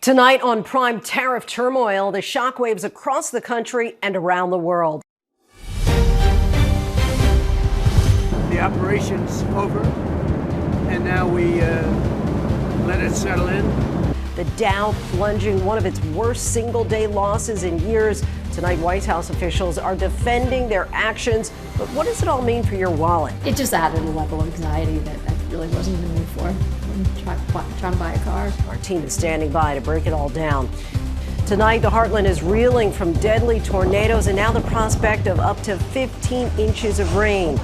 Tonight on Prime, tariff turmoil, the shockwaves across the country and around the world. The operation's over, and now we let it settle in. The Dow plunging one of its worst single-day losses in years. Tonight, White House officials are defending their actions. But what does it all mean for your wallet? It just added a level of anxiety that I really wasn't in the mood for when trying to buy a car. Our team is standing by to break it all down. Tonight, the heartland is reeling from deadly tornadoes and now the prospect of up to 15 inches of rain.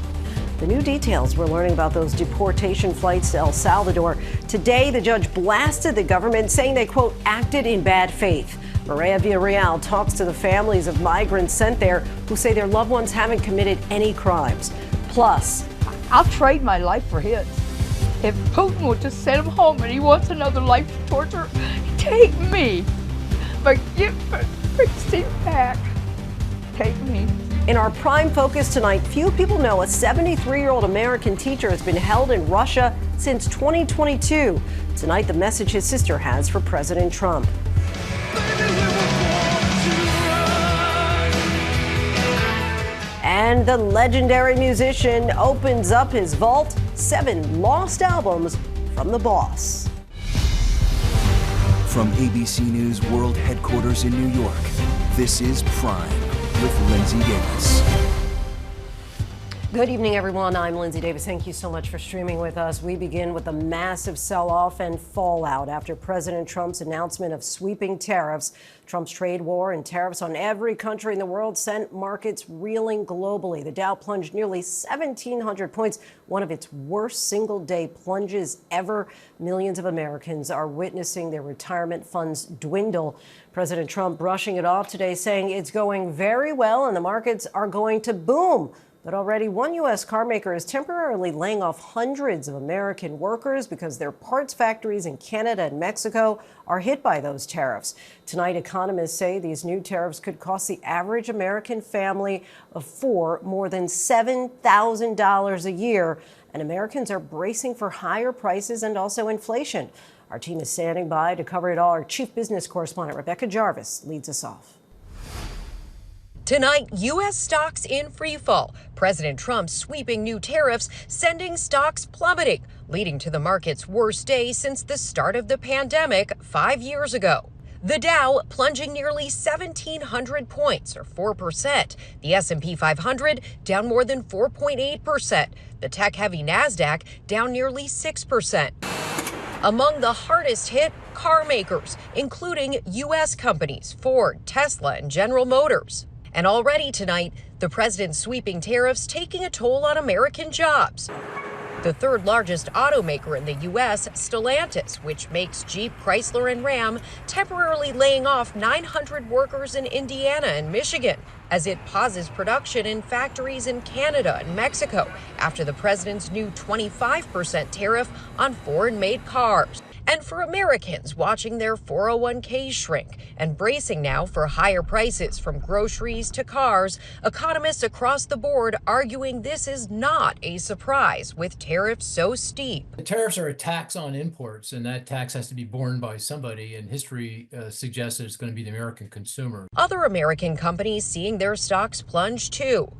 The new details, we're learning about those deportation flights to El Salvador. Today, the judge blasted the government, saying they, quote, acted in bad faith. Maria Villarreal talks to the families of migrants sent there who say their loved ones haven't committed any crimes. Plus, I'll trade my life for his. If Putin will just send him home and he wants another life to torture, take me. But give Steve back. Take me. In our prime focus tonight, few people know a 73-year-old American teacher has been held in Russia since 2022. Tonight, the message his sister has for President Trump. And the legendary musician opens up his vault, 7 lost albums from the boss. From ABC News World Headquarters in New York, this is Prime with Linsey Davis. Good evening, everyone. I'm Linsey Davis. Thank you so much for streaming with us. We begin with a massive sell-off and fallout after President Trump's announcement of sweeping tariffs. Trump's trade war and tariffs on every country in the world sent markets reeling globally. The Dow plunged nearly 1,700 points, one of its worst single-day plunges ever. Millions of Americans are witnessing their retirement funds dwindle. President Trump brushing it off today, saying it's going very well and the markets are going to boom. But already one U.S. car maker is temporarily laying off hundreds of American workers because their parts factories in Canada and Mexico are hit by those tariffs. Tonight, economists say these new tariffs could cost the average American family of 4 more than $7,000 a year. And Americans are bracing for higher prices and also inflation. Our team is standing by to cover it all. Our chief business correspondent, Rebecca Jarvis, leads us off. Tonight, U.S. stocks in freefall. President Trump sweeping new tariffs, sending stocks plummeting, leading to the market's worst day since the start of the pandemic 5 years ago. The Dow plunging nearly 1,700 points, or 4%. The S&P 500 down more than 4.8%. The tech-heavy NASDAQ down nearly 6%. Among the hardest hit, car makers, including U.S. companies Ford, Tesla, and General Motors. And already tonight, the president's sweeping tariffs taking a toll on American jobs. The third largest automaker in the U.S., Stellantis, which makes Jeep, Chrysler, and Ram, temporarily laying off 900 workers in Indiana and Michigan as it pauses production in factories in Canada and Mexico after the president's new 25% tariff on foreign-made cars. And for Americans watching their 401ks shrink and bracing now for higher prices from groceries to cars, economists across the board arguing this is not a surprise with tariffs so steep. The tariffs are a tax on imports, and that tax has to be borne by somebody, and history suggests that it's going to be the American consumer. Other American companies seeing their stocks plunge too.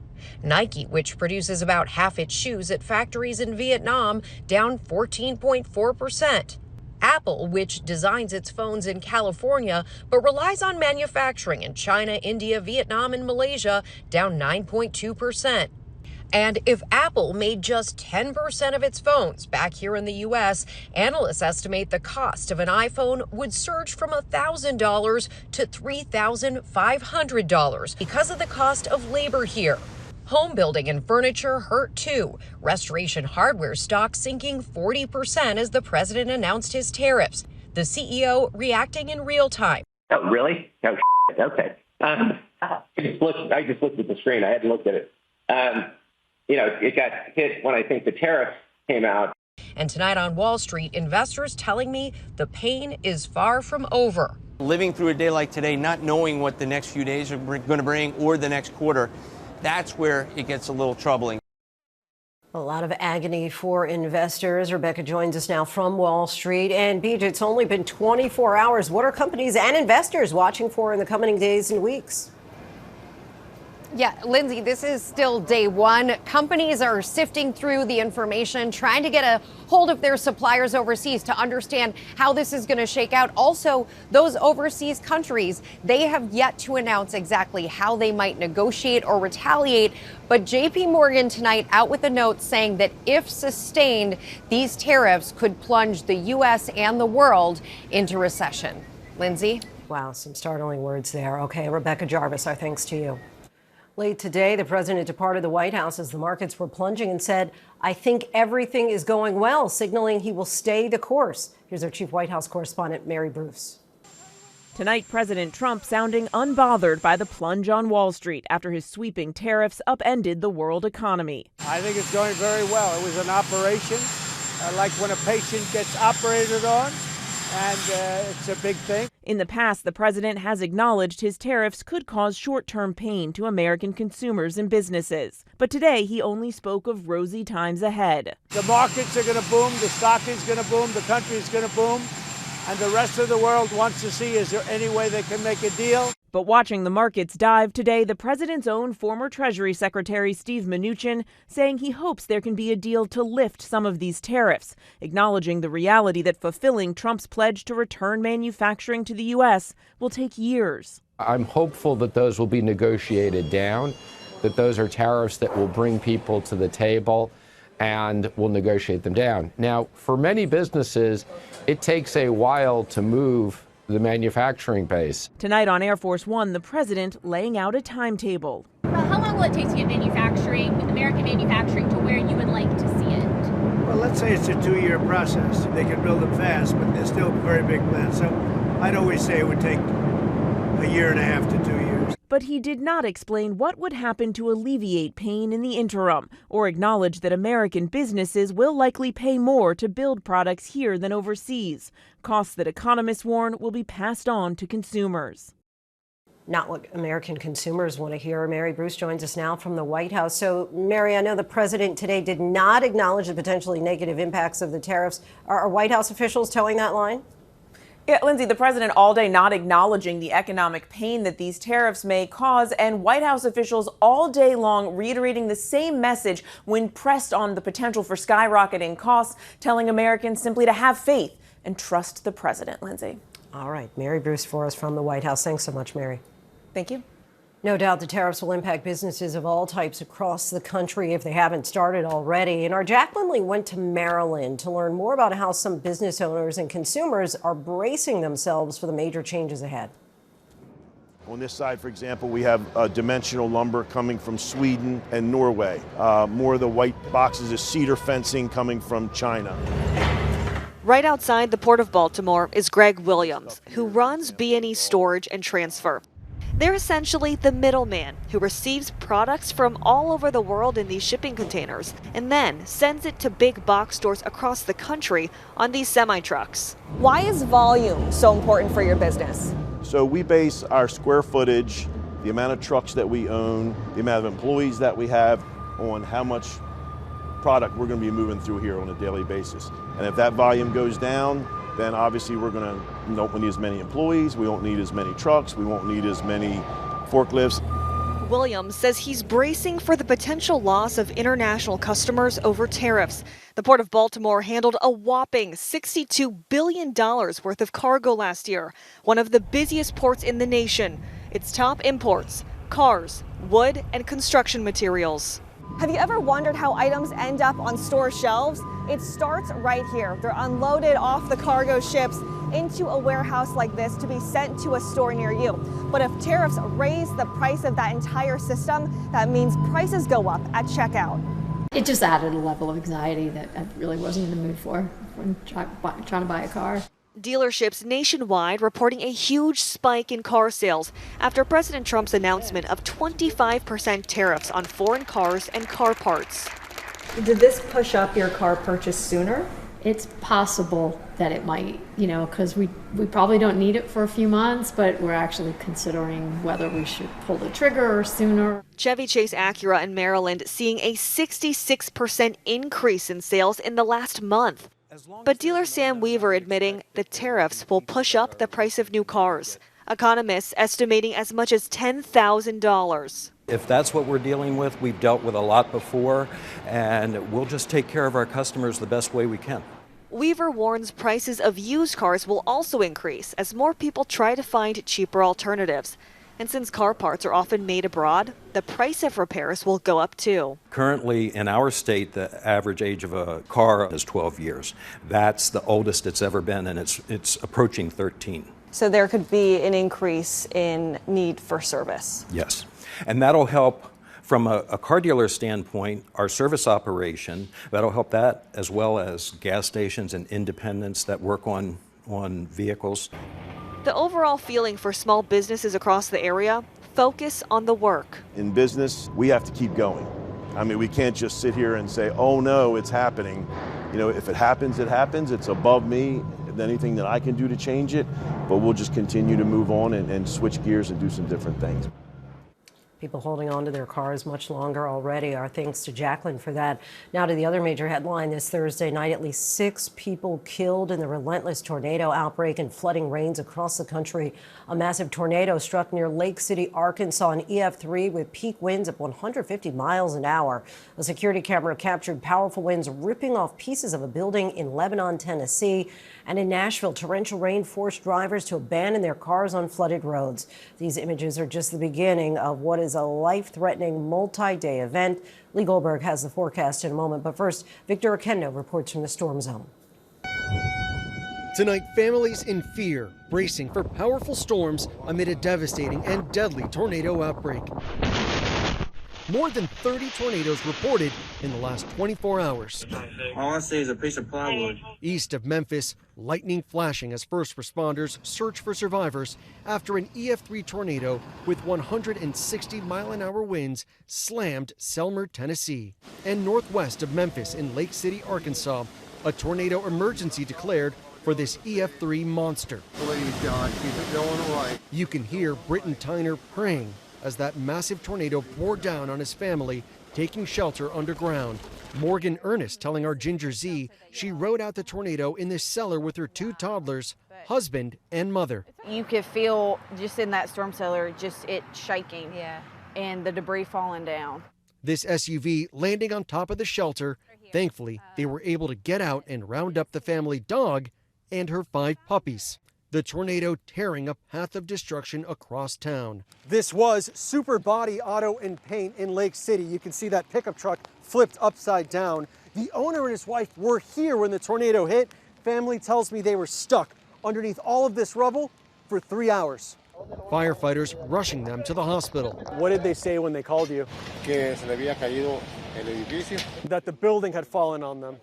Nike, which produces about half its shoes at factories in Vietnam, down 14.4%. Apple, which designs its phones in California but relies on manufacturing in China, India, Vietnam, and Malaysia, down 9.2%. And if Apple made just 10% of its phones back here in the U.S., analysts estimate the cost of an iPhone would surge from $1,000 to $3,500 because of the cost of labor here. Home building and furniture hurt too. Restoration hardware stocks sinking 40% as the president announced his tariffs. The CEO reacting in real time. Oh, really? Oh, okay. I just looked at the screen. I hadn't looked at it. It got hit when I think the tariffs came out. And tonight on Wall Street, investors telling me the pain is far from over. Living through a day like today, not knowing what the next few days are going to bring or the next quarter, that's where it gets a little troubling. A lot of agony for investors. Rebecca joins us now from Wall Street. And Beej, it's only been 24 hours. What are companies and investors watching for in the coming days and weeks? Yeah, Linsey, this is still day one. Companies are sifting through the information, trying to get a hold of their suppliers overseas to understand how this is going to shake out. Also, those overseas countries, they have yet to announce exactly how they might negotiate or retaliate. But JP Morgan tonight out with a note saying that if sustained, these tariffs could plunge the U.S. and the world into recession. Linsey? Wow, some startling words there. Okay, Rebecca Jarvis, our thanks to you. Late today, the president departed the White House as the markets were plunging and said, "I think everything is going well," signaling he will stay the course. Here's our chief White House correspondent, Mary Bruce. Tonight, President Trump sounding unbothered by the plunge on Wall Street after his sweeping tariffs upended the world economy. I think it's going very well. It was an operation, like when a patient gets operated on, and it's a big thing. In the past, the president has acknowledged his tariffs could cause short-term pain to American consumers and businesses. But today, he only spoke of rosy times ahead. The markets are going to boom, the stock is going to boom, the country is going to boom, and the rest of the world wants to see, is there any way they can make a deal? But watching the markets dive today, the president's own former Treasury Secretary Steve Mnuchin saying he hopes there can be a deal to lift some of these tariffs, acknowledging the reality that fulfilling Trump's pledge to return manufacturing to the U.S. will take years. I'm hopeful that those will be negotiated down, that those are tariffs that will bring people to the table and we'll negotiate them down. Now, for many businesses, it takes a while to move the manufacturing base. Tonight on Air Force One, the president laying out a timetable. How long will it take to get manufacturing, American manufacturing, to where you would like to see it? Well, let's say it's a 2-year process. They can build them fast, but they're still very big plants. So I'd always say it would take a year and a half to 2 years. But he did not explain what would happen to alleviate pain in the interim, or acknowledge that American businesses will likely pay more to build products here than overseas, costs that economists warn will be passed on to consumers. Not what American consumers want to hear. Mary Bruce joins us now from the White House. So, Mary, I know the president today did not acknowledge the potentially negative impacts of the tariffs. Are White House officials towing that line? Yeah, Linsey, the president all day not acknowledging the economic pain that these tariffs may cause, and White House officials all day long reiterating the same message when pressed on the potential for skyrocketing costs, telling Americans simply to have faith and trust the president, Linsey. All right, Mary Bruce for us from the White House. Thanks so much, Mary. Thank you. No doubt the tariffs will impact businesses of all types across the country if they haven't started already. And our Jacqueline Lee went to Maryland to learn more about how some business owners and consumers are bracing themselves for the major changes ahead. On this side, for example, we have dimensional lumber coming from Sweden and Norway. More of the white boxes is cedar fencing coming from China. Right outside the Port of Baltimore is Greg Williams, who runs B&E Storage and Transfer. They're essentially the middleman who receives products from all over the world in these shipping containers and then sends it to big box stores across the country on these semi-trucks. Why is volume so important for your business? So we base our square footage, the amount of trucks that we own, the amount of employees that we have on how much product we're going to be moving through here on a daily basis. And if that volume goes down, then obviously we don't need as many employees, we won't need as many trucks, we won't need as many forklifts. Williams says he's bracing for the potential loss of international customers over tariffs. The Port of Baltimore handled a whopping $62 billion worth of cargo last year, one of the busiest ports in the nation. Its top imports: cars, wood, and construction materials. Have you ever wondered how items end up on store shelves? It starts right here. They're unloaded off the cargo ships into a warehouse like this to be sent to a store near you. But if tariffs raise the price of that entire system, that means prices go up at checkout. It just added a level of anxiety that I really wasn't in the mood for when trying to buy a car. Dealerships nationwide reporting a huge spike in car sales after President Trump's announcement of 25% tariffs on foreign cars and car parts. Did this push up your car purchase sooner? It's possible that it might, because we probably don't need it for a few months, but we're actually considering whether we should pull the trigger sooner. Chevy Chase Acura in Maryland seeing a 66% increase in sales in the last month. But dealer Sam Weaver admitting the tariffs will push up the price of new cars. Economists estimating as much as $10,000. If that's what we're dealing with, we've dealt with a lot before, and we'll just take care of our customers the best way we can. Weaver warns prices of used cars will also increase as more people try to find cheaper alternatives. And since car parts are often made abroad, the price of repairs will go up too. Currently, in our state, the average age of a car is 12 years. That's the oldest it's ever been, and it's approaching 13. So there could be an increase in need for service. Yes, and that'll help from a car dealer standpoint, our service operation. That'll help that, as well as gas stations and independents that work on vehicles. The overall feeling for small businesses across the area, focus on the work. In business, we have to keep going. I mean, we can't just sit here and say, oh no, it's happening. If it happens, it happens. It's above me. Anything that I can do to change it, but we'll just continue to move on and switch gears and do some different things. People holding on to their cars much longer already. Our thanks to Jacqueline for that. Now to the other major headline this Thursday night. At least 6 people killed in the relentless tornado outbreak and flooding rains across the country. A massive tornado struck near Lake City, Arkansas on EF3 with peak winds of 150 miles an hour. A security camera captured powerful winds ripping off pieces of a building in Lebanon, Tennessee. And in Nashville, torrential rain forced drivers to abandon their cars on flooded roads. These images are just the beginning of what is a life-threatening multi-day event. Lee Goldberg has the forecast in a moment, but first, Victor Oquendo reports from the storm zone. Tonight, families in fear, bracing for powerful storms amid a devastating and deadly tornado outbreak. More than 30 tornadoes reported in the last 24 hours. All I see is a piece of plywood. East of Memphis, lightning flashing as first responders search for survivors after an EF3 tornado with 160-mile-an-hour winds slammed Selmer, Tennessee. And northwest of Memphis in Lake City, Arkansas, a tornado emergency declared for this EF3 monster. Please, God, keep it going right. You can hear Britton Tyner praying as that massive tornado bore down on his family, taking shelter underground. Morgan Ernest telling our Ginger Z she rode out the tornado in this cellar with her 2 toddlers, husband and mother. You could feel just in that storm cellar, just it shaking, and the debris falling down. This SUV landing on top of the shelter. Thankfully, they were able to get out and round up the family dog and her 5 puppies. The tornado tearing a path of destruction across town. This was Super Body Auto and Paint in Lake City. You can see that pickup truck flipped upside down. The owner and his wife were here when the tornado hit. Family tells me they were stuck underneath all of this rubble for 3 hours. Firefighters rushing them to the hospital. What did they say when they called you? Que se le había caído el edificio. That the building had fallen on them.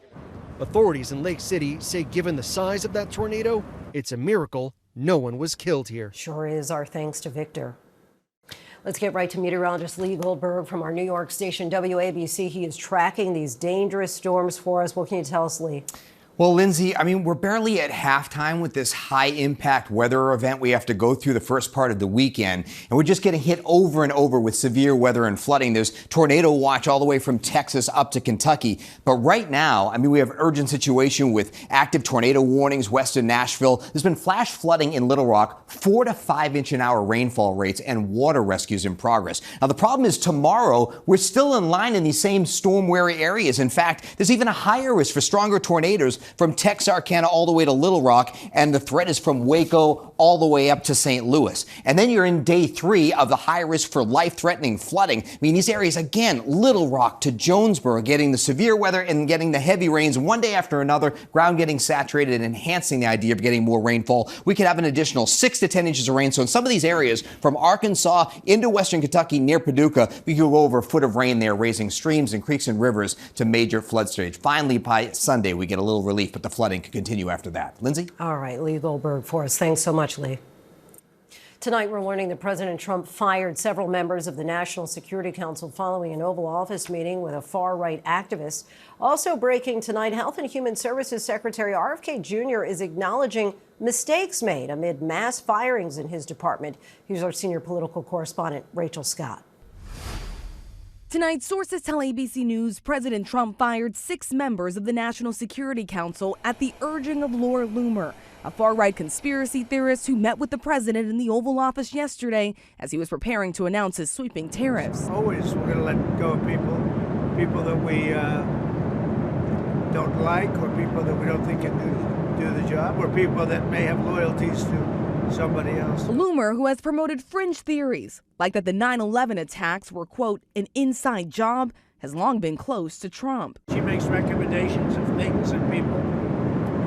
Authorities in Lake City say given the size of that tornado, it's a miracle no one was killed here. Sure is. Our thanks to Victor. Let's get right to meteorologist Lee Goldberg from our New York station, WABC. He is tracking these dangerous storms for us. What can you tell us, Lee? Well, Lindsay, we're barely at halftime with this high-impact weather event we have to go through the first part of the weekend. And we're just getting hit over and over with severe weather and flooding. There's tornado watch all the way from Texas up to Kentucky. But right now, we have an urgent situation with active tornado warnings west of Nashville. There's been flash flooding in Little Rock, 4 to 5 inch an hour rainfall rates, and water rescues in progress. Now, the problem is tomorrow, we're still in line in these same storm-wary areas. In fact, there's even a higher risk for stronger tornadoes from Texarkana all the way to Little Rock, and the threat is from Waco all the way up to St. Louis. And then you're in day 3 of the high risk for life-threatening flooding. These areas, again, Little Rock to Jonesboro, getting the severe weather and getting the heavy rains one day after another, ground getting saturated and enhancing the idea of getting more rainfall. We could have an additional 6 to 10 inches of rain. So in some of these areas, from Arkansas into western Kentucky near Paducah, we could go over a foot of rain there, raising streams and creeks and rivers to major flood stage. Finally, by Sunday, we get a little relief, but the flooding could continue after that. Lindsay? All right, Lee Goldberg for us. Thanks so much, Lee. Tonight, we're learning that President Trump fired several members of the National Security Council following an Oval Office meeting with a far-right activist. Also breaking tonight, Health and Human Services Secretary RFK Jr. is acknowledging mistakes made amid mass firings in his department. Here's our senior political correspondent, Rachel Scott. Tonight, sources tell ABC News President Trump fired 6 members of the National Security Council at the urging of Laura Loomer, a far-right conspiracy theorist who met with the president in the Oval Office yesterday as he was preparing to announce his sweeping tariffs. Always we're going to let go of people that we don't like, or people that we don't think can do the job, or people that may have loyalties to somebody else. Loomer, who has promoted fringe theories, like that the 9/11 attacks were, quote, an inside job, has long been close to Trump. She makes recommendations of things and people,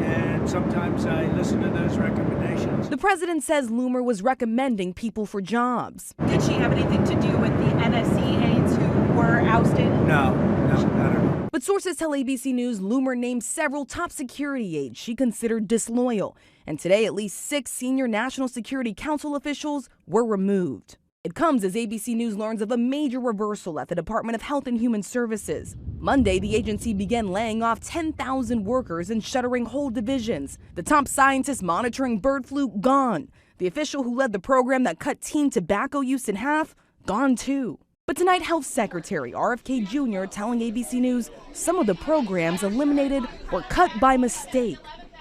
and sometimes I listen to those recommendations. The president says Loomer was recommending people for jobs. Did she have anything to do with the NSC aides who were ousted? No, not at all. But sources tell ABC News Loomer named several top security aides she considered disloyal. And today, at least 6 senior National Security Council officials were removed. It comes as ABC News learns of a major reversal at the Department of Health and Human Services. Monday, the agency began laying off 10,000 workers and shuttering whole divisions. The top scientist monitoring bird flu, gone. The official who led the program that cut teen tobacco use in half, gone too. But tonight, Health Secretary RFK Jr. telling ABC News some of the programs eliminated were cut by mistake.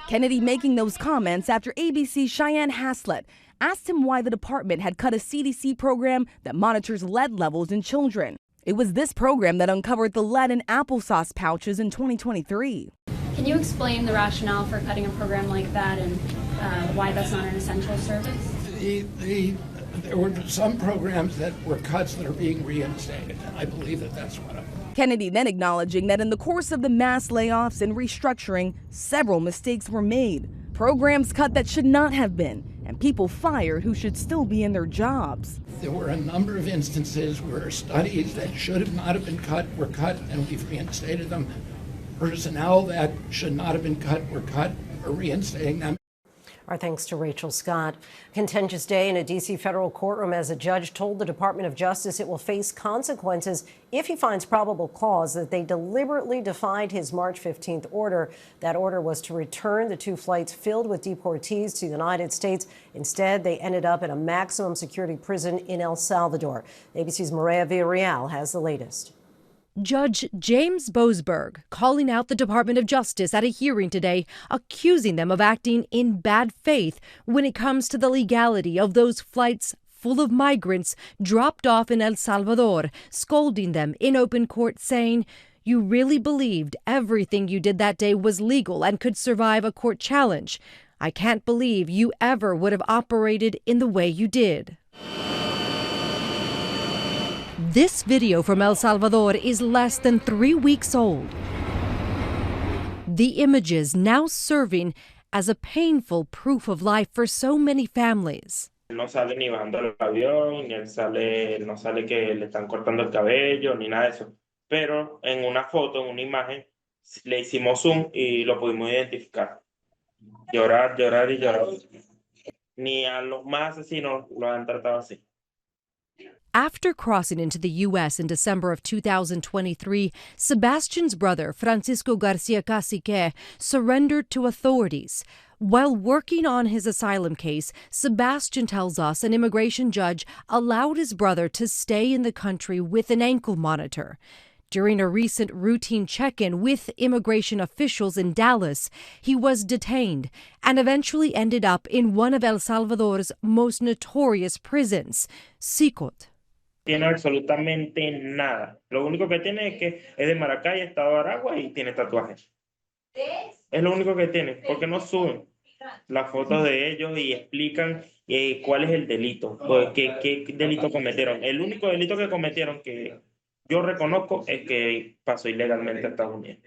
Kennedy making those comments after ABC's Cheyenne Haslett asked him why the department had cut a CDC program that monitors lead levels in children. It was this program that uncovered the lead in applesauce pouches in 2023. Can you explain the rationale for cutting a program like that and why that's not an essential service? There were some programs that were cuts that are being reinstated, and I believe that that's one of them. Kennedy then acknowledging that in the course of the mass layoffs and restructuring, several mistakes were made. Programs cut that should not have been, and people fired who should still be in their jobs. There were a number of instances where studies that should have not have been cut were cut, and we've reinstated them. Personnel that should not have been cut were cut, or reinstating them. Our thanks to Rachel Scott. Contentious day in a D.C. federal courtroom as a judge told the Department of Justice it will face consequences if he finds probable cause that they deliberately defied his March 15th order. That order was to return the 2 flights filled with deportees to the United States. Instead, they ended up in a maximum security prison in El Salvador. ABC's Maria Villarreal has the latest. Judge James Boasberg calling out the Department of Justice at a hearing today, accusing them of acting in bad faith when it comes to the legality of those flights full of migrants dropped off in El Salvador, scolding them in open court, saying, "You really believed everything you did that day was legal and could survive a court challenge. I can't believe you ever would have operated in the way you did." This video from El Salvador is less than 3 weeks old. The images now serving as a painful proof of life for so many families. No sale ni bajando el avión, ni no sale que le están cortando el cabello, ni nada de eso. Pero en una foto, en una imagen, le hicimos zoom y lo pudimos identificar. Llorar, llorar y llorar. Ni a los más asesinos lo han tratado así. After crossing into the U.S. in December of 2023, Sebastian's brother, Francisco Garcia Cacique, surrendered to authorities. While working on his asylum case, Sebastian tells us an immigration judge allowed his brother to stay in the country with an ankle monitor. During a recent routine check-in with immigration officials in Dallas, he was detained and eventually ended up in one of El Salvador's most notorious prisons, Sicot. Tiene absolutamente nada. Lo único que tiene es que es de Maracay, Estado de Aragua, y tiene tatuajes. Es lo único que tiene, porque no suben las fotos de ellos y explican cuál es el delito, qué delito cometieron. El único delito que cometieron que yo reconozco es que pasó ilegalmente a Estados Unidos.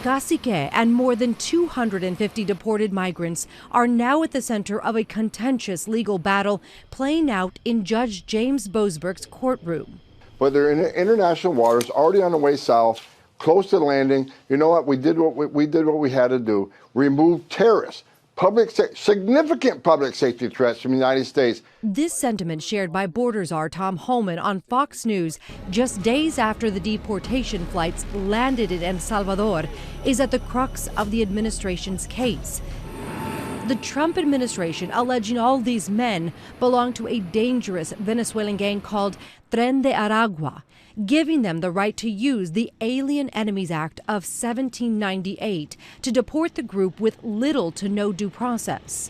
Cacique and more than 250 deported migrants are now at the center of a contentious legal battle playing out in Judge James Boasberg's courtroom. But they're in international waters, already on the way south, close to landing. You know what? We did what we had to do. Remove terrorists. significant public safety threats from the United States. This sentiment shared by Borders czar Tom Homan on Fox News just days after the deportation flights landed in El Salvador is at the crux of the administration's case. The Trump administration alleging all these men belong to a dangerous Venezuelan gang called Tren de Aragua, giving them the right to use the Alien Enemies Act of 1798 to deport the group with little to no due process.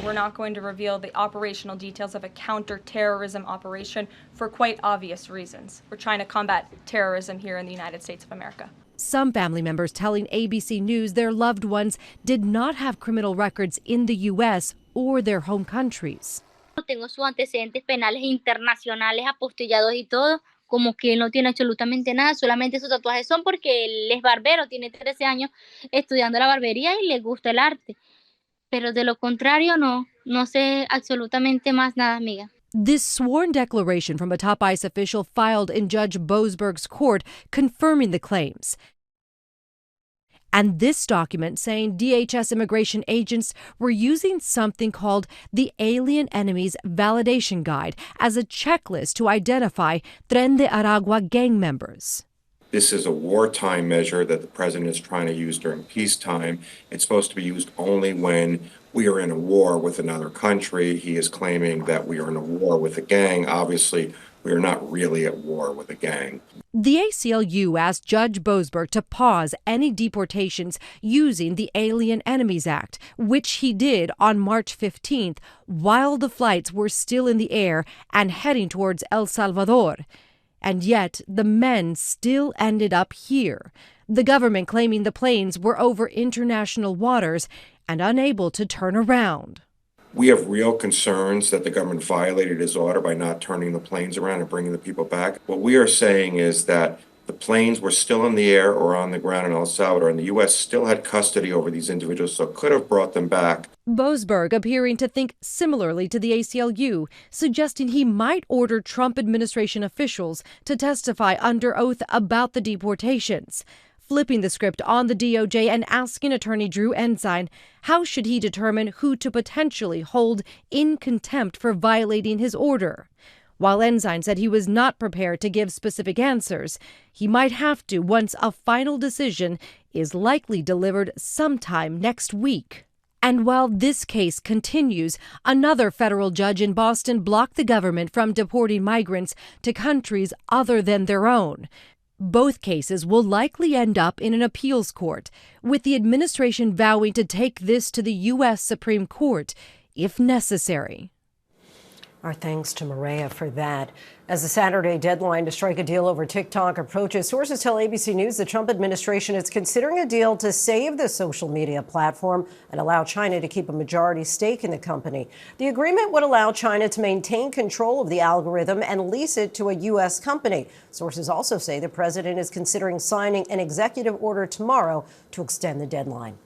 We're not going to reveal the operational details of a counterterrorism operation for quite obvious reasons. We're trying to combat terrorism here in the United States of America. Some family members telling ABC News their loved ones did not have criminal records in the U.S. or their home countries. Tengo sus antecedentes penales internacionales apostillados y todo, como que él no tiene absolutamente nada, solamente sus tatuajes son porque él es barbero, tiene 13 años estudiando la barbería y le gusta el arte. Pero de lo contrario no sé absolutamente más nada, amiga. This sworn declaration from a top ICE official filed in Judge Boasberg's court confirming the claims. And this document saying DHS immigration agents were using something called the Alien Enemies Validation Guide as a checklist to identify Tren de Aragua gang members. This is a wartime measure that the president is trying to use during peacetime. It's supposed to be used only when we are in a war with another country. He is claiming that we are in a war with a gang. Obviously, we are not really at war with a gang. The ACLU asked Judge Boasberg to pause any deportations using the Alien Enemies Act, which he did on March 15th while the flights were still in the air and heading towards El Salvador. And yet, the men still ended up here, the government claiming the planes were over international waters and unable to turn around. We have real concerns that the government violated his order by not turning the planes around and bringing the people back. What we are saying is that the planes were still in the air or on the ground in El Salvador, and the U.S. still had custody over these individuals, so could have brought them back. Boasberg appearing to think similarly to the ACLU, suggesting he might order Trump administration officials to testify under oath about the deportations. Flipping the script on the DOJ and asking attorney Drew Ensign how should he determine who to potentially hold in contempt for violating his order. While Ensign said he was not prepared to give specific answers, he might have to once a final decision is likely delivered sometime next week. And while this case continues, another federal judge in Boston blocked the government from deporting migrants to countries other than their own. Both cases will likely end up in an appeals court, with the administration vowing to take this to the U.S. Supreme Court if necessary. Our thanks to Maria for that. As the Saturday deadline to strike a deal over TikTok approaches, sources tell ABC News the Trump administration is considering a deal to save the social media platform and allow China to keep a majority stake in the company. The agreement would allow China to maintain control of the algorithm and lease it to a U.S. company. Sources also say the president is considering signing an executive order tomorrow to extend the deadline.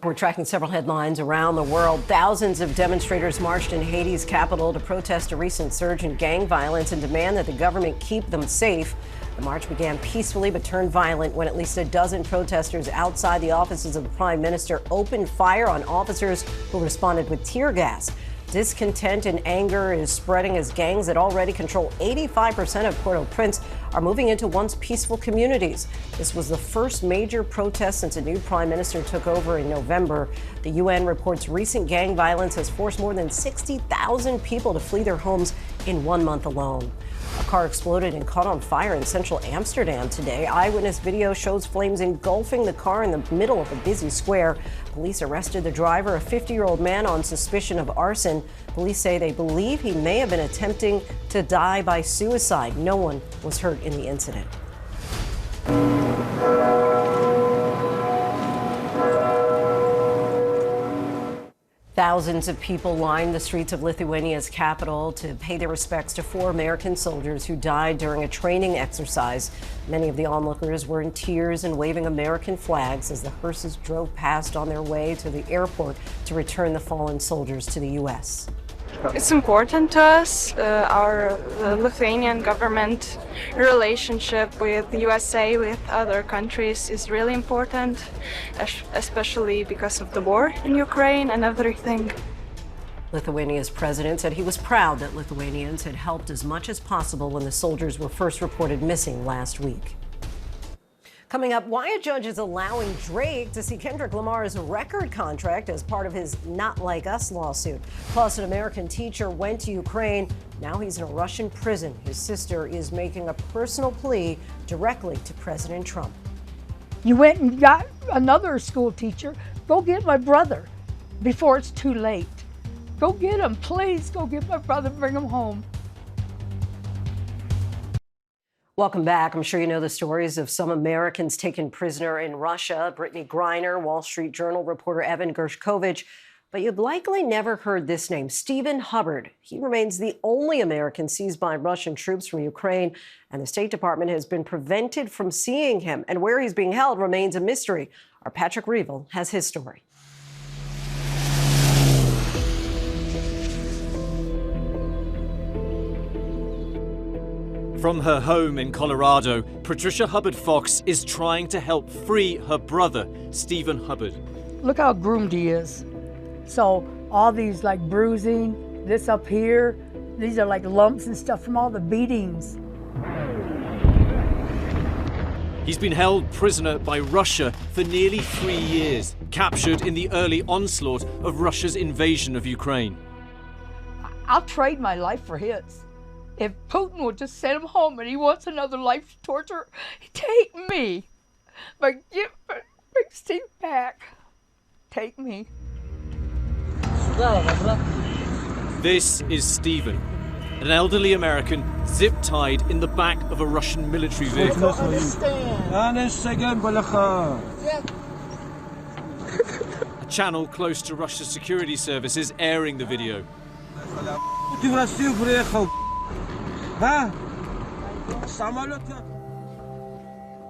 We're tracking several headlines around the world. Thousands of demonstrators marched in Haiti's capital to protest a recent surge in gang violence and demand that the government keep them safe. The march began peacefully but turned violent when at least a dozen protesters outside the offices of the prime minister opened fire on officers who responded with tear gas. Discontent and anger is spreading as gangs that already control 85% of Port-au-Prince are moving into once peaceful communities. This was the first major protest since a new prime minister took over in November. The UN reports recent gang violence has forced more than 60,000 people to flee their homes in 1 month alone. A car exploded and caught on fire in central Amsterdam today. Eyewitness video shows flames engulfing the car in the middle of a busy square. Police arrested the driver, a 50-year-old man, on suspicion of arson. Police say they believe he may have been attempting to die by suicide. No one was hurt in the incident. Thousands of people lined the streets of Lithuania's capital to pay their respects to 4 American soldiers who died during a training exercise. Many of the onlookers were in tears and waving American flags as the hearses drove past on their way to the airport to return the fallen soldiers to the U.S. It's important to us. Our Lithuanian government relationship with the USA, with other countries, is really important, especially because of the war in Ukraine and everything. Lithuania's president said he was proud that Lithuanians had helped as much as possible when the soldiers were first reported missing last week. Coming up, why a judge is allowing Drake to see Kendrick Lamar's record contract as part of his Not Like Us lawsuit. Plus, an American teacher went to Ukraine. Now he's in a Russian prison. His sister is making a personal plea directly to President Trump. You went and got another school teacher. Go get my brother before it's too late. Go get him, please. Go get my brother, bring him home. Welcome back. I'm sure you know the stories of some Americans taken prisoner in Russia. Brittany Griner, Wall Street Journal reporter Evan Gershkovich. But you've likely never heard this name, Stephen Hubbard. He remains the only American seized by Russian troops from Ukraine, and the State Department has been prevented from seeing him. And where he's being held remains a mystery. Our Patrick Reevell has his story. From her home in Colorado, Patricia Hubbard Fox is trying to help free her brother, Stephen Hubbard. Look how groomed he is. So all these like bruising, this up here, these are like lumps and stuff from all the beatings. He's been held prisoner by Russia for nearly 3 years, captured in the early onslaught of Russia's invasion of Ukraine. I'll trade my life for his. If Putin would just send him home and he wants another life torture, take me. But bring Steve back. Take me. This is Stephen, an elderly American zip-tied in the back of a Russian military vehicle. A channel close to Russia's security services airing the video.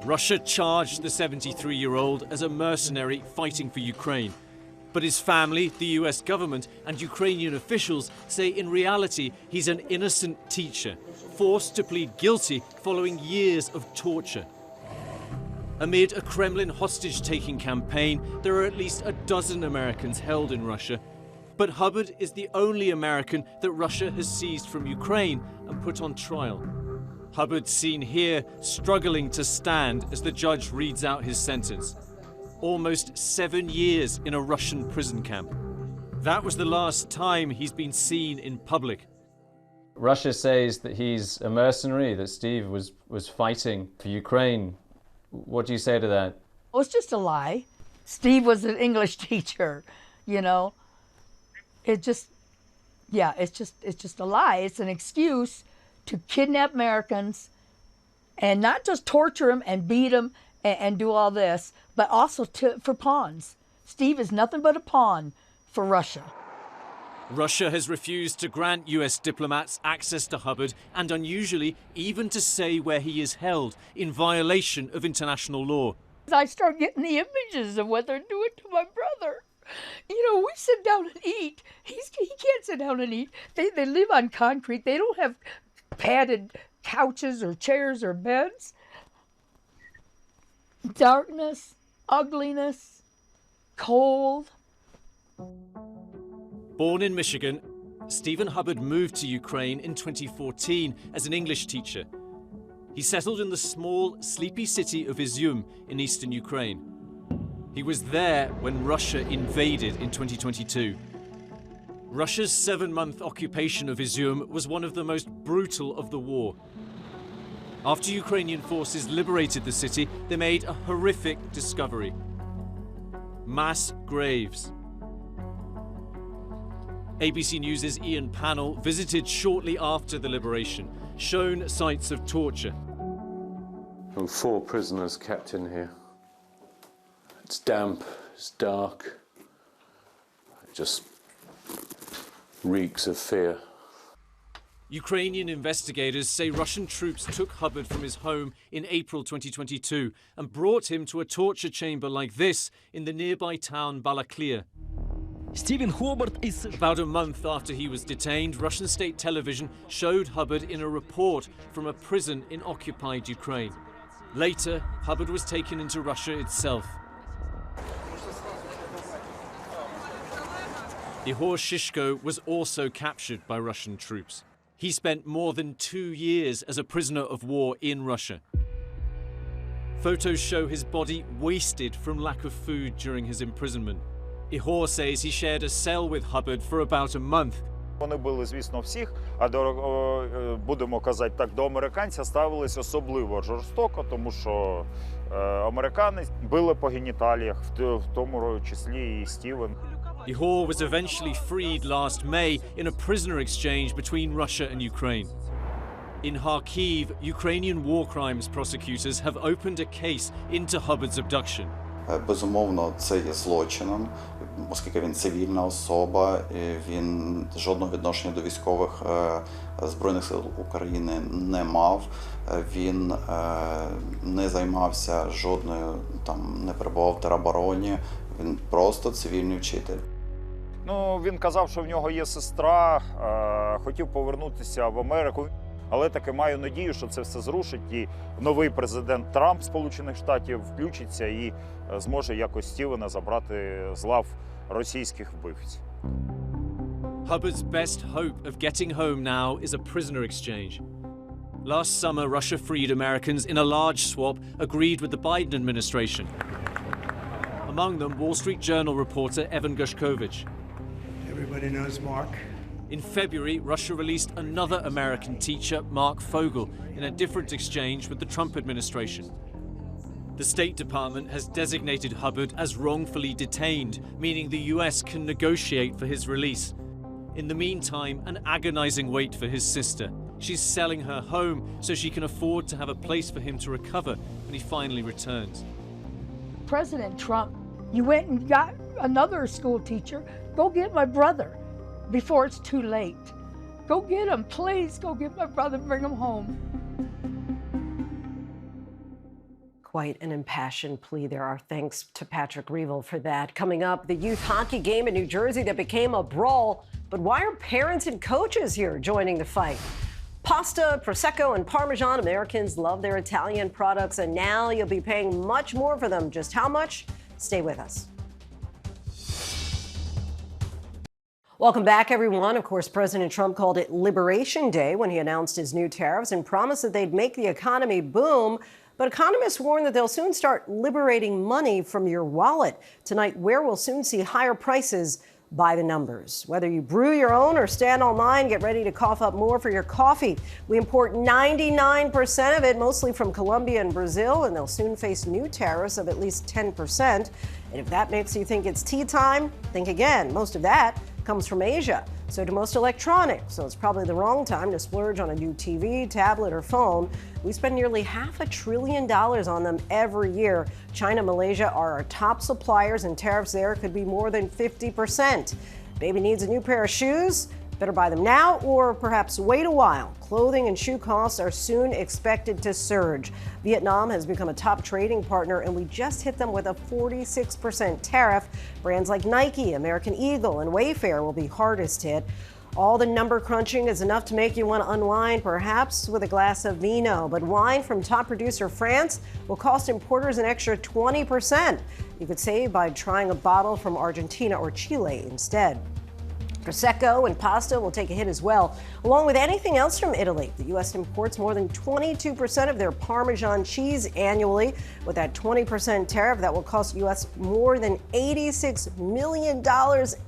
Russia charged the 73-year-old as a mercenary fighting for Ukraine. But his family, the US government, and Ukrainian officials say in reality he's an innocent teacher, forced to plead guilty following years of torture. Amid a Kremlin hostage-taking campaign, there are at least a dozen Americans held in Russia. But Hubbard is the only American that Russia has seized from Ukraine and put on trial. Hubbard seen here struggling to stand as the judge reads out his sentence. Almost 7 years in a Russian prison camp. That was the last time he's been seen in public. Russia says that he's a mercenary, that Steve was fighting for Ukraine. What do you say to that? Well, it's just a lie. Steve was an English teacher, you know. It's just a lie. It's an excuse to kidnap Americans and not just torture them and beat them and do all this, but also for pawns. Steve is nothing but a pawn for Russia. Russia has refused to grant US diplomats access to Hubbard and unusually even to say where he is held in violation of international law. I start getting the images of what they're doing to my brother. You know, we sit down and eat. He can't sit down and eat. They live on concrete. They don't have padded couches or chairs or beds. Darkness, ugliness, cold. Born in Michigan, Stephen Hubbard moved to Ukraine in 2014 as an English teacher. He settled in the small, sleepy city of Izium in eastern Ukraine. He was there when Russia invaded in 2022. Russia's 7-month occupation of Izium was one of the most brutal of the war. After Ukrainian forces liberated the city, they made a horrific discovery: mass graves. ABC News' Ian Pannell visited shortly after the liberation, shown sites of torture. And 4 prisoners kept in here. It's damp, it's dark, it just reeks of fear. Ukrainian investigators say Russian troops took Hubbard from his home in April 2022 and brought him to a torture chamber like this in the nearby town Balaklia. About a month after he was detained, Russian state television showed Hubbard in a report from a prison in occupied Ukraine. Later, Hubbard was taken into Russia itself. Ihor Shishko was also captured by Russian troops. He spent more than 2 years as a prisoner of war in Russia. Photos show his body wasted from lack of food during his imprisonment. Ihor says he shared a cell with Hubbard for about a month. Вони били, звісно, всіх, а будемо казати так, до американця ставились особливо жорстоко, тому що американець били по геніталіях, в тому числі і Стівен. Ihor was eventually freed last May in a prisoner exchange between Russia and Ukraine. In Kharkiv, Ukrainian war crimes prosecutors have opened a case into Hubbard's abduction. Безумовно, це є злочином, оскільки він цивільна особа, він жодного відношення до військових Збройних сил України не мав, він не займався жодною, не перебував в теробороні, він просто цивільний вчитель. Ну, він казав, що в нього є сестра, хотів повернутися в Америку. Але таки маю надію, що це все зрушить і новий президент Трамп Сполучених Штатів включиться і зможе якось Стівена забрати з лав російських вбивць. Hubbard's best hope of getting home now is a prisoner exchange. Last summer, Russia freed Americans in a large swap agreed with the Biden administration. Among them, Wall Street Journal reporter Evan Gershkovich. Everybody knows Mark. In February, Russia released another American teacher, Mark Fogel, in a different exchange with the Trump administration. The State Department has designated Hubbard as wrongfully detained, meaning the US can negotiate for his release. In the meantime, an agonizing wait for his sister. She's selling her home so she can afford to have a place for him to recover when he finally returns. President Trump, you went and got another school teacher. Go get my brother before it's too late. Go get him, please. Go get my brother, bring him home. Quite an impassioned plea there. Our thanks to Patrick Reevell for that. Coming up, the youth hockey game in New Jersey that became a brawl. But why are parents and coaches here joining the fight? Pasta, Prosecco, and Parmesan. Americans love their Italian products, and now you'll be paying much more for them. Just how much? Stay with us. Welcome back, everyone. Of course, President Trump called it Liberation Day when he announced his new tariffs and promised that they'd make the economy boom. But economists warn that they'll soon start liberating money from your wallet. Tonight, where we'll soon see higher prices by the numbers. Whether you brew your own or stand online, get ready to cough up more for your coffee. We import 99% of it, mostly from Colombia and Brazil, and they'll soon face new tariffs of at least 10%. And if that makes you think it's tea time, think again. Most of that comes from Asia. So do most electronics. So it's probably the wrong time to splurge on a new TV, tablet, or phone. We spend nearly $500 billion on them every year. China and Malaysia are our top suppliers, and tariffs there could be more than 50%. Baby needs a new pair of shoes? Better buy them now or perhaps wait a while. Clothing and shoe costs are soon expected to surge. Vietnam has become a top trading partner, and we just hit them with a 46% tariff. Brands like Nike, American Eagle, and Wayfair will be hardest hit. All the number crunching is enough to make you want to unwind, perhaps with a glass of vino. But wine from top producer France will cost importers an extra 20%. You could save by trying a bottle from Argentina or Chile instead. Prosecco and pasta will take a hit as well, along with anything else from Italy. The U.S. imports more than 22% of their Parmesan cheese annually. With that 20% tariff, that will cost U.S. more than $86 million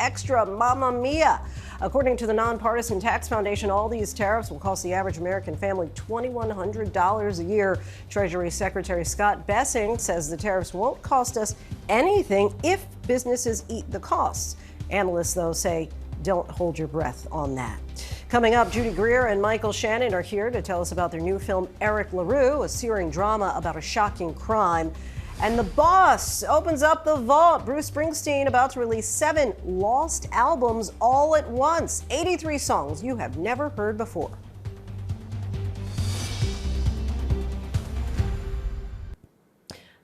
extra. Mamma mia! According to the Nonpartisan Tax Foundation, all these tariffs will cost the average American family $2,100 a year. Treasury Secretary Scott Bessing says the tariffs won't cost us anything if businesses eat the costs. Analysts, though, say don't hold your breath on that. Coming up, Judy Greer and Michael Shannon are here to tell us about their new film, Eric LaRue, a searing drama about a shocking crime. And The Boss opens up the vault. Bruce Springsteen about to release 7 lost albums all at once. 83 songs you have never heard before.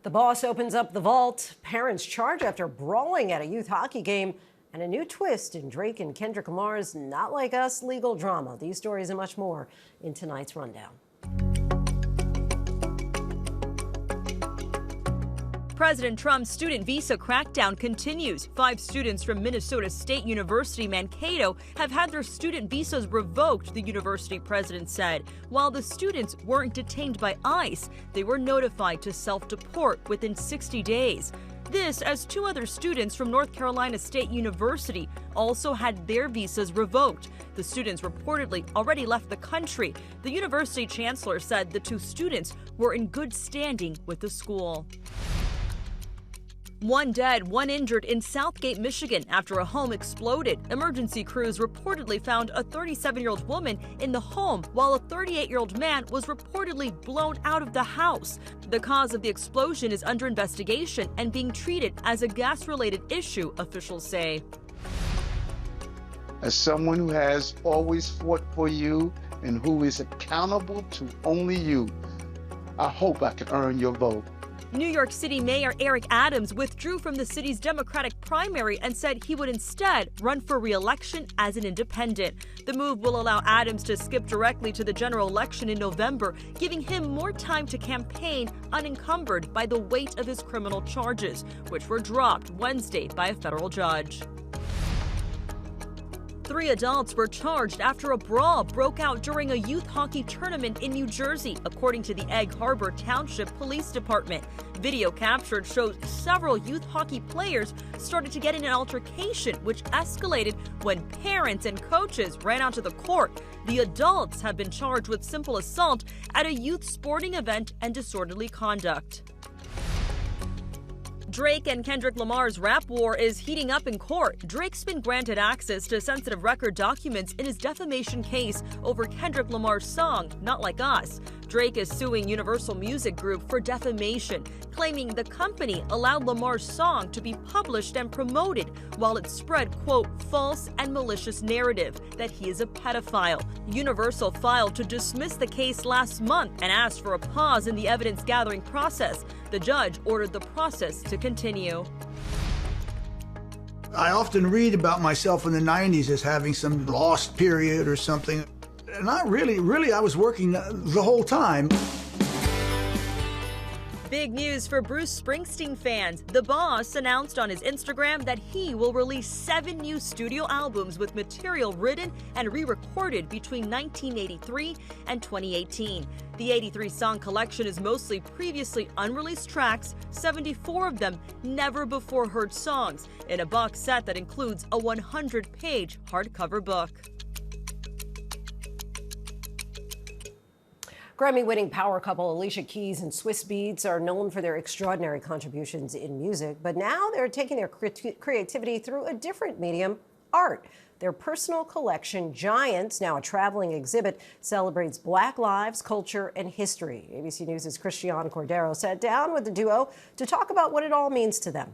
The Boss opens up the vault. Parents charged after brawling at a youth hockey game And a new twist in Drake and Kendrick Lamar's Not Like Us legal drama. These stories and much more in tonight's rundown. President Trump's student visa crackdown continues. 5 students from Minnesota State University Mankato have had their student visas revoked, the university president said. While the students weren't detained by ICE, they were notified to self-deport within 60 days. This as 2 other students from North Carolina State University also had their visas revoked. The students reportedly already left the country. The university chancellor said the 2 students were in good standing with the school. 1 dead, 1 injured in Southgate, Michigan after a home exploded. Emergency crews reportedly found a 37-year-old woman in the home while a 38-year-old man was reportedly blown out of the house. The cause of the explosion is under investigation and being treated as a gas-related issue, officials say. As someone who has always fought for you and who is accountable to only you, I hope I can earn your vote. New York City Mayor Eric Adams withdrew from the city's Democratic primary and said he would instead run for re-election as an independent. The move will allow Adams to skip directly to the general election in November, giving him more time to campaign unencumbered by the weight of his criminal charges, which were dropped Wednesday by a federal judge. 3 adults were charged after a brawl broke out during a youth hockey tournament in New Jersey, according to the Egg Harbor Township Police Department. Video captured shows several youth hockey players started to get in an altercation, which escalated when parents and coaches ran onto the court. The adults have been charged with simple assault at a youth sporting event and disorderly conduct. Drake and Kendrick Lamar's rap war is heating up in court. Drake's been granted access to sensitive record documents in his defamation case over Kendrick Lamar's song, Not Like Us. Drake is suing Universal Music Group for defamation, claiming the company allowed Lamar's song to be published and promoted while it spread, quote, false and malicious narrative that he is a pedophile. Universal filed to dismiss the case last month and asked for a pause in the evidence-gathering process. The judge ordered the process to continue. I often read about myself in the 90s as having some lost period or something. Not really, I was working the whole time. Big news for Bruce Springsteen fans. The boss announced on his Instagram that he will release 7 new studio albums with material written and re-recorded between 1983 and 2018. The 83-song collection is mostly previously unreleased tracks, 74 of them never-before-heard songs, in a box set that includes a 100-page hardcover book. Grammy-winning power couple Alicia Keys and Swizz Beatz are known for their extraordinary contributions in music, but now they're taking their creativity through a different medium, art. Their personal collection, Giants, now a traveling exhibit, celebrates Black lives, culture, and history. ABC News' Christiane Cordero sat down with the duo to talk about what it all means to them.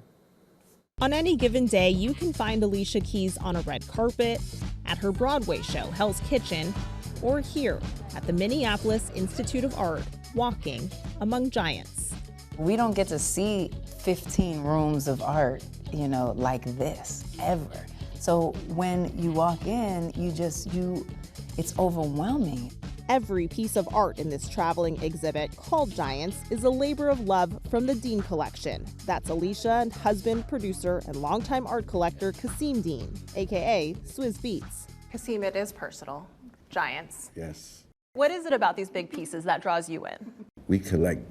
On any given day, you can find Alicia Keys on a red carpet, at her Broadway show, Hell's Kitchen, or here at the Minneapolis Institute of Art, walking among giants. We don't get to see 15 rooms of art, like this, ever. So when you walk in, it's overwhelming. Every piece of art in this traveling exhibit, called Giants, is a labor of love from the Dean Collection. That's Alicia and husband, producer, and longtime art collector Kasim Dean, aka Swizz Beatz. Kasim, it is personal. Giants. Yes. What is it about these big pieces that draws you in? We collect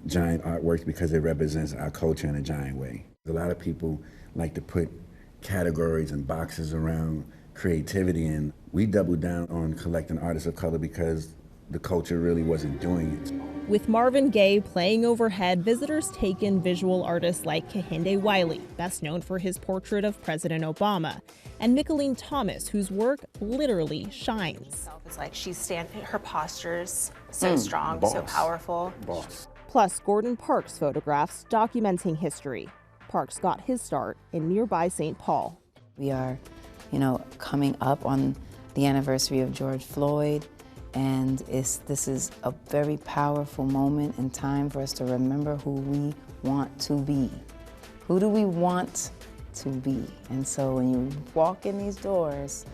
giant artworks because it represents our culture in a giant way. A lot of people like to put categories and boxes around creativity, and we doubled down on collecting artists of color because the culture really wasn't doing it. With Marvin Gaye playing overhead, visitors take in visual artists like Kehinde Wiley, best known for his portrait of President Obama, and Nicolene Thomas, whose work literally shines. It's like her posture's so strong, boss. so powerful. Boss. Plus Gordon Parks photographs documenting history. Parks got his start in nearby St. Paul. We are, coming up on the anniversary of George Floyd, and this is a very powerful moment in time for us to remember who we want to be. Who do we want to be. And so when you walk in these doors,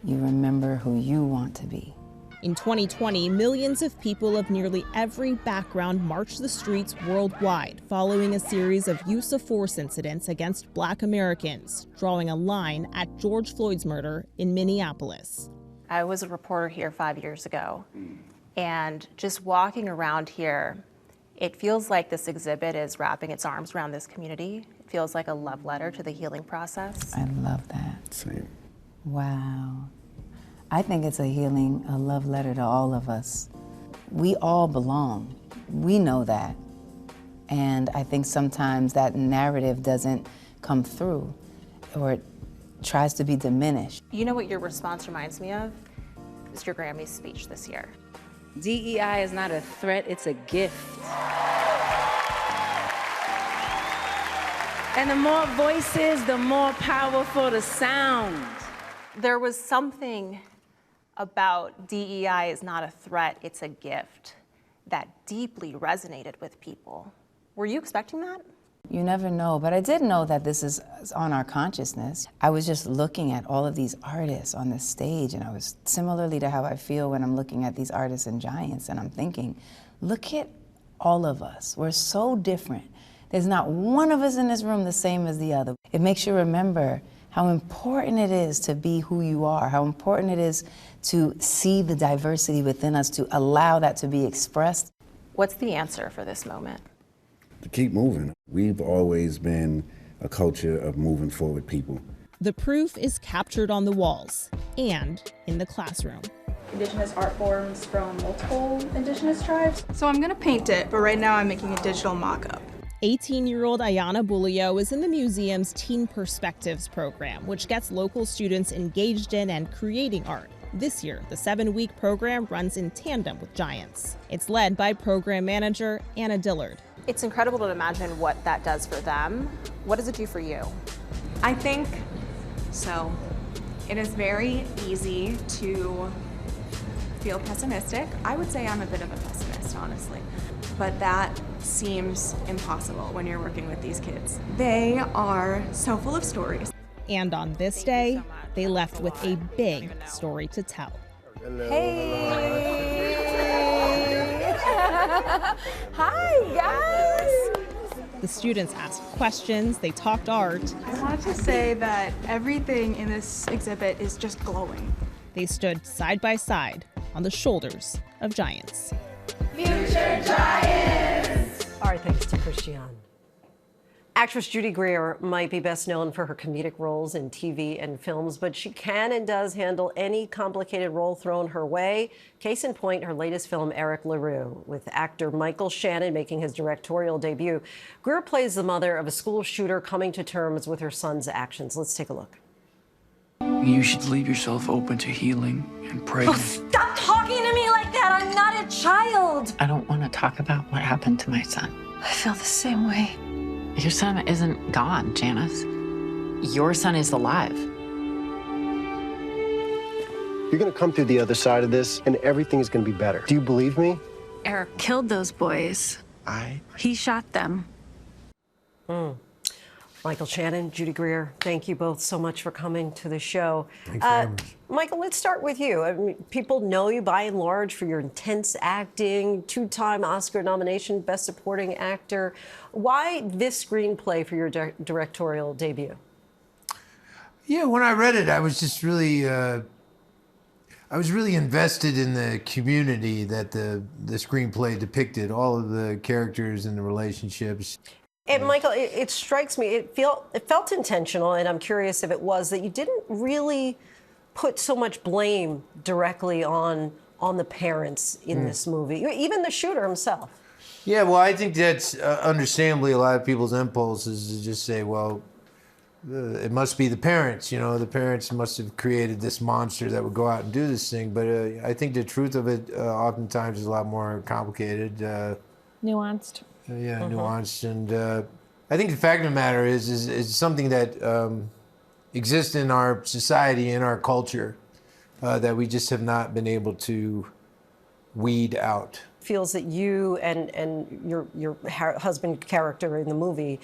you remember who you want to be. In 2020, millions of people of nearly every background marched the streets worldwide following a series of use of force incidents against Black Americans, drawing a line at George Floyd's murder in Minneapolis. I was a reporter here 5 years ago, and just walking around here, it feels like this exhibit is wrapping its arms around this community. It feels like a love letter to the healing process. I love that. Same. Wow. I think it's a love letter to all of us. We all belong. We know that. And I think sometimes that narrative doesn't come through, or it tries to be diminished. You know what your response reminds me of? It's your Grammy speech this year. DEI is not a threat, it's a gift. And the more voices, the more powerful the sound. There was something about DEI is not a threat, it's a gift that deeply resonated with people. Were you expecting that? You never know, but I did know that this is on our consciousness. I was just looking at all of these artists on the stage, and I was similarly to how I feel when I'm looking at these artists and giants, and I'm thinking, look at all of us. We're so different. There's not one of us in this room the same as the other. It makes you remember how important it is to be who you are, how important it is to see the diversity within us, to allow that to be expressed. What's the answer for this moment? To keep moving. We've always been a culture of moving forward people. The proof is captured on the walls and in the classroom. Indigenous art forms from multiple indigenous tribes. So I'm gonna paint it, but right now I'm making a digital mock-up. 18-year-old Ayana Bulio is in the museum's Teen Perspectives program, which gets local students engaged in and creating art. This year, the 7-week program runs in tandem with Giants. It's led by program manager Anna Dillard. It's incredible to imagine what that does for them. What does it do for you? I think so. It is very easy to feel pessimistic. I would say I'm a bit of a pessimist, honestly. But that seems impossible when you're working with these kids. They are so full of stories. And on this day, they left with a big story to tell. Hey! Hi, guys! The students asked questions, they talked art. I wanted to say that everything in this exhibit is just glowing. They stood side by side on the shoulders of giants. Future Giants! All right, thanks to Christiane. Actress Judy Greer might be best known for her comedic roles in TV and films, but she can and does handle any complicated role thrown her way. Case in point, her latest film, Eric LaRue, with actor Michael Shannon making his directorial debut. Greer plays the mother of a school shooter coming to terms with her son's actions. Let's take a look. You should leave yourself open to healing and pray. Oh, stop talking to me like that! I'm not a child! I don't want to talk about what happened to my son. I feel the same way. Your son isn't gone, Janice. Your son is alive. You're gonna come through the other side of this, and everything is gonna be better. Do you believe me? Eric killed those boys. He shot them. Michael Shannon, Judy Greer, thank you both so much for coming to the show. Thanks for having me. Michael, let's start with you. I mean, people know you by and large for your intense acting, 2-time Oscar nomination, Best Supporting Actor. Why this screenplay for your directorial debut? Yeah, when I read it, I was just really, I was really invested in the community that the screenplay depicted, all of the characters and the relationships. And Michael, it strikes me, it felt intentional, and I'm curious if it was, that you didn't really put so much blame directly on the parents in this movie, even the shooter himself. Yeah, well, I think that's understandably a lot of people's impulse is to just say, well, it must be the parents, you know, the parents must have created this monster that would go out and do this thing. But I think the truth of it oftentimes is a lot more complicated. Nuanced. Nuanced. And I think the fact of the matter is something that exists in our society, in our culture, that we just have not been able to weed out. Feels that you and your husband character in the movie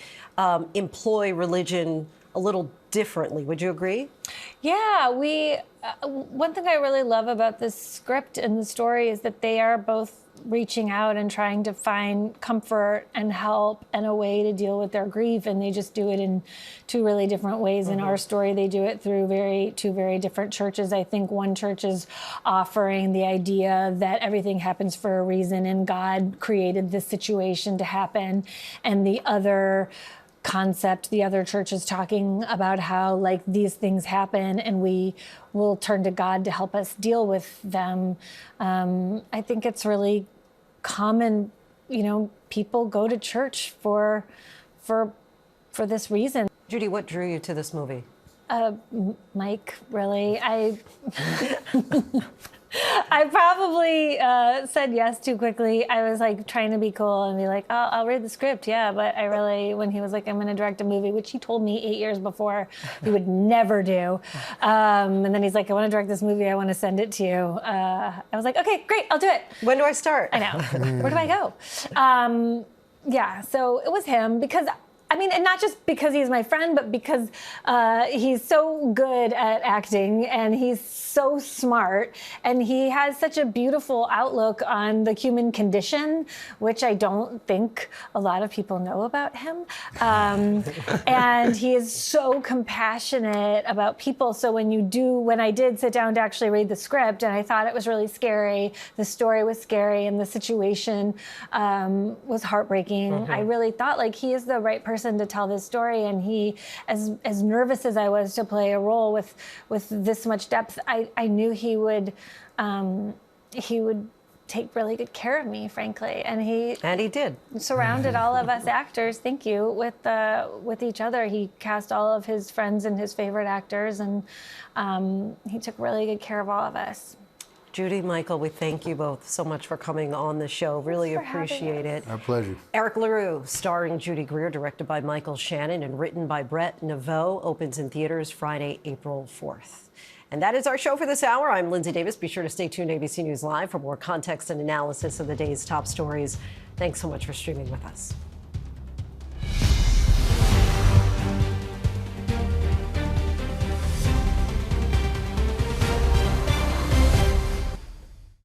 employ religion a little differently. Would you agree? Yeah, one thing I really love about this script and the story is that they are both reaching out and trying to find comfort and help and a way to deal with their grief, and they just do it in two really different ways. In our story, they do it through two very different churches. I think one church is offering the idea that everything happens for a reason and God created this situation to happen, and the other concept, the other church is talking about how like these things happen and we will turn to God to help us deal with them. I think it's really common, people go to church for this reason. Judy, what drew you to this movie? Mike, really. I probably said yes too quickly. I was like trying to be cool and be like, oh, I'll read the script, yeah. But I really, when he was like, I'm going to direct a movie, which he told me 8 years before he would never do. And then he's like, I want to direct this movie. I want to send it to you. I was like, okay, great, I'll do it. When do I start? I know. Where do I go? Yeah, so it was him because and not just because he's my friend, but because he's so good at acting and he's so smart and he has such a beautiful outlook on the human condition, which I don't think a lot of people know about him. And he is so compassionate about people. So when I did sit down to actually read the script and I thought it was really scary, the story was scary and the situation was heartbreaking, I really thought like he is the right person to tell this story, and he, as nervous as I was to play a role with this much depth, I knew he would take really good care of me, frankly, and he did. Surrounded all of us actors, thank you, with each other. He cast all of his friends and his favorite actors, and he took really good care of all of us. Judy, Michael, we thank you both so much for coming on the show. Really appreciate it. Our pleasure. Eric LaRue, starring Judy Greer, directed by Michael Shannon and written by Brett Naveau, opens in theaters Friday, April 4th. And that is our show for this hour. I'm Linsey Davis. Be sure to stay tuned to ABC News Live for more context and analysis of the day's top stories. Thanks so much for streaming with us.